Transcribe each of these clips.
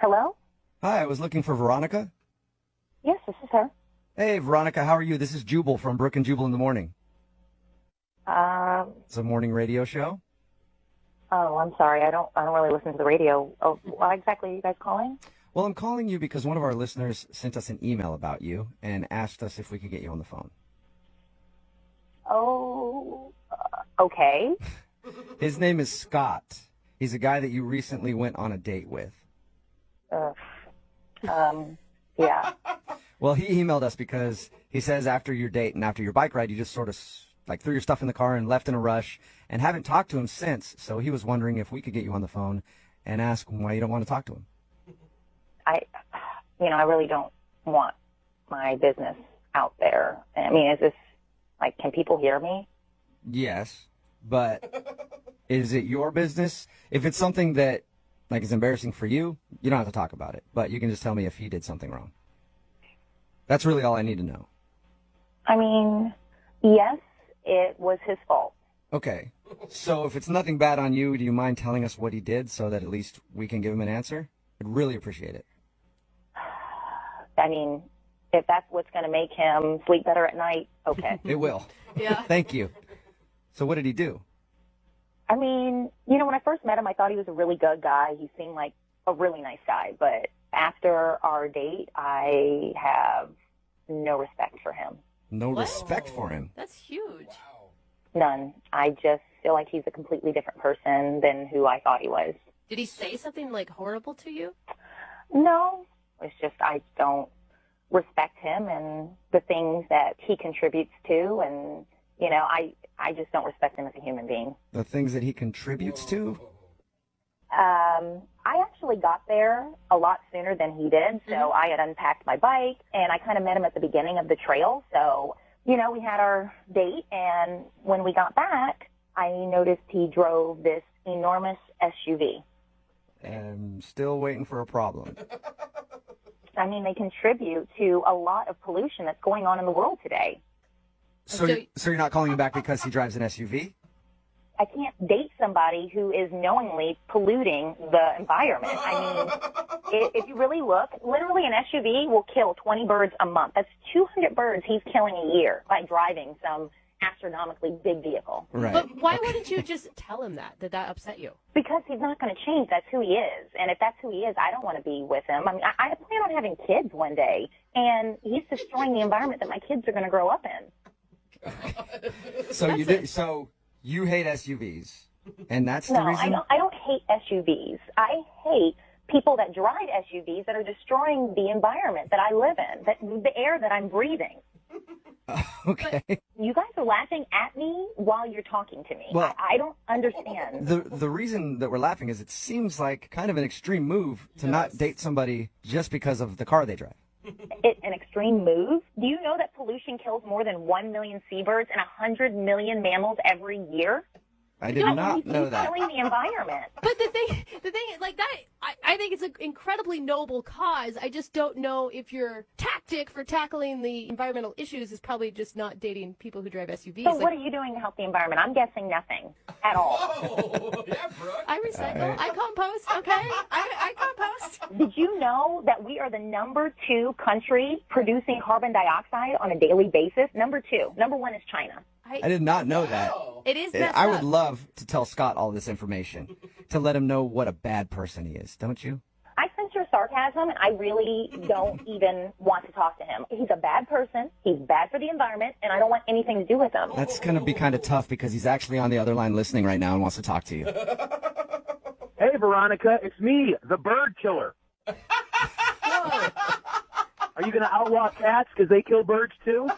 Hello? Hi, I was looking for Veronica. Yes, this is her. Hey, Veronica, how are you? This is Jubal from Brook and Jubal in the Morning. It's a morning radio show. Oh, I'm sorry. I don't really listen to the radio. Oh, why exactly are you guys calling? Well, I'm calling you because one of our listeners sent us an email about you and asked us if we could get you on the phone. Oh, okay. His name is Scott. He's a guy that you recently went on a date with. Yeah. Well, he emailed us because he says after your date and after your bike ride, you just sort of like threw your stuff in the car and left in a rush and haven't talked to him since. So he was wondering if we could get you on the phone and ask why you don't want to talk to him. I really don't want my business out there. I mean, is this, like, can people hear me? Yes, but is it your business? If it's something that, like, is embarrassing for you, you don't have to talk about it. But you can just tell me if he did something wrong. That's really all I need to know. I mean, yes, it was his fault. Okay. So if it's nothing bad on you, do you mind telling us what he did so that at least we can give him an answer? I'd really appreciate it. I mean, if that's what's going to make him sleep better at night, okay. It will. Yeah. Thank you. So what did he do? I mean, when I first met him, I thought he was a really good guy. He seemed like a really nice guy. But after our date, I have no respect for him. No respect for him? That's huge. None. I just feel like he's a completely different person than who I thought he was. Did he say something, like, horrible to you? No. It's just I don't respect him and the things that he contributes to. And, I just don't respect him as a human being. The things that he contributes to? I actually got there a lot sooner than he did, so I had unpacked my bike, and I kind of met him at the beginning of the trail. So, we had our date, and when we got back, I noticed he drove this enormous SUV. I'm still waiting for a problem. I mean, they contribute to a lot of pollution that's going on in the world today. So you're not calling him back because he drives an SUV? I can't date somebody who is knowingly polluting the environment. I mean, if you really look, literally an SUV will kill 20 birds a month. That's 200 birds he's killing a year by driving some astronomically big vehiol. Right. But why wouldn't you just tell him that? Did that upset you? Because he's not going to change. That's who he is. And if that's who he is, I don't want to be with him. I mean, I plan on having kids one day, and he's destroying the environment that my kids are going to grow up in. So you hate SUVs, and that's the reason? No, I don't hate SUVs. I hate people that drive SUVs that are destroying the environment that I live in, the air that I'm breathing. Okay. You guys are laughing at me while you're talking to me. Well, I don't understand. The reason that we're laughing is it seems like kind of an extreme move to not date somebody just because of the car they drive. An extreme move? Do you know that pollution kills more than 1 million seabirds and 100 million mammals every year? I did not know that. Killing the environment. But the thing, like that, I think it's an incredibly noble cause. I just don't know if your tactic for tackling the environmental issues is probably just not dating people who drive SUVs. So what are you doing to help the environment? I'm guessing nothing at all. Oh, yeah, Brooke. I recycle. I compost. Okay, I compost. Did you know that we are the number 2 country producing carbon dioxide on a daily basis? Number 2. Number 1 is China. I did not know that. It is messed I up. would love to tell Scott all this information to let him know what a bad person he is, don't you? I sense your sarcasm, and I really don't even want to talk to him. He's a bad person. He's bad for the environment, and I don't want anything to do with him. That's going to be kind of tough because he's actually on the other line listening right now and wants to talk to you. Hey, Veronica, it's me, the bird killer. Are you going to outlaw cats because they kill birds too?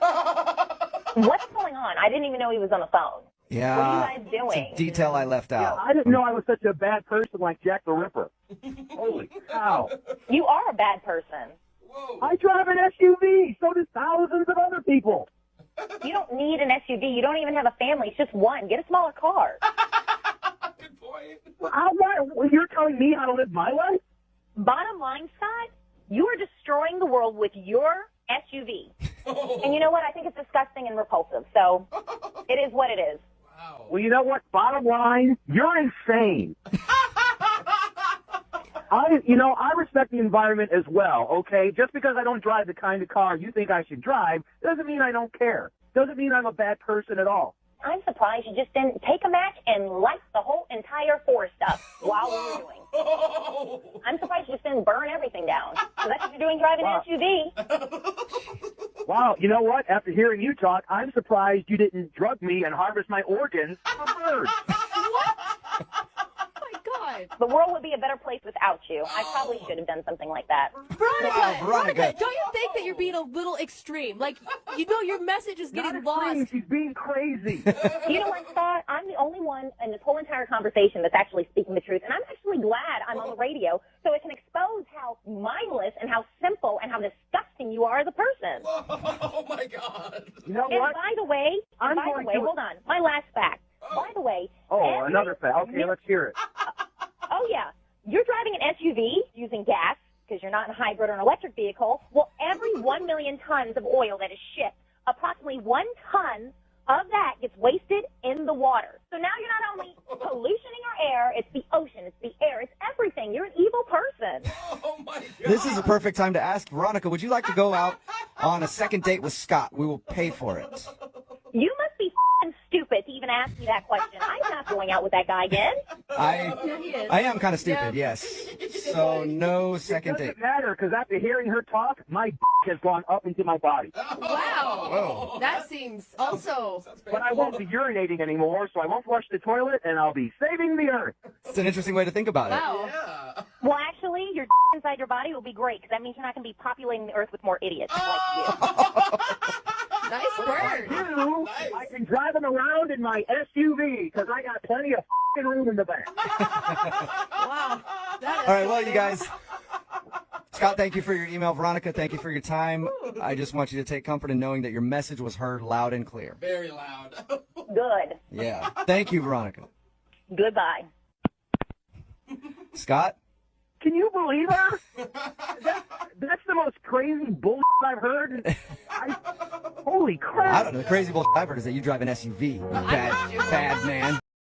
What's going on? I didn't even know he was on the phone. Yeah. What are you guys doing? It's a detail I left Yeah, out. I didn't know I was such a bad person like Jack the Ripper. Holy cow. You are a bad person. Whoa. I drive an SUV. So do thousands of other people. You don't need an SUV. You don't even have a family. It's just one. Get a smaller car. Good point. You're telling me how to live my life? Bottom line, Scott, you are destroying the world with your SUV. And you know what? I think it's disgusting and repulsive. So it is what it is. Wow. Well, you know what? Bottom line, you're insane. I respect the environment as well, okay? Just because I don't drive the kind of car you think I should drive doesn't mean I don't care. Doesn't mean I'm a bad person at all. I'm surprised you just didn't take a match and light the whole entire forest up while we were doing. I'm surprised you just didn't burn everything down. So that's what you're doing driving an SUV. Wow, you know what? After hearing you talk, I'm surprised you didn't drug me and harvest my organs for birds. What? Oh my God. The world would be a better place without you. I probably should have done something like that. Veronica, don't you think that you're being a little extreme? Like, your message is getting lost. She's being crazy. You know what, Scott? I'm the only one in this whole entire conversation that's actually speaking the truth, and I'm actually glad I'm on the radio so it can expose how mindless and how simple and how disgusting you are as a person. Oh my God. You know And what? by the way, hold on, my last fact. By the way, Another fact. Okay, let's hear it. Oh, yeah. You're driving an SUV using gas because you're not in a hybrid or an electric vehicle. Well, every 1 million tons of oil that is shipped, approximately 1 ton of that gets wasted in the water. So now you're not only pollutioning our air, it's the ocean, it's the air, it's everything. You're an evil person. Oh my God. This is a perfect time to ask Veronica, would you like to go out on a second date with Scott? We will pay for it. You must be f***ing stupid to even ask me that question. I'm not going out with that guy again. Yeah, he is. I am kind of stupid, yes. So no second It date. doesn't matter, because after hearing her talk, my has gone up into my body. Wow. Whoa. That seems also. But I won't be urinating anymore, so I won't flush the toilet, and I'll be saving the earth. It's an interesting way to think about it. Wow. Yeah. Well, actually, your inside your body will be great because that means you're not going to be populating the earth with more idiots like you. Nice word. You, I can drive them around in my SUV, because I got plenty of f***ing room in the back. Wow. That is All right, well, you guys. Scott, thank you for your email. Veronica, thank you for your time. I just want you to take comfort in knowing that your message was heard loud and clear. Very loud. Good. Yeah. Thank you, Veronica. Goodbye. Scott? Can you believe her? That's the most crazy bullshit I've heard. Holy crap. I don't know. The crazy bullshit I've heard is that you drive an SUV. You bad man.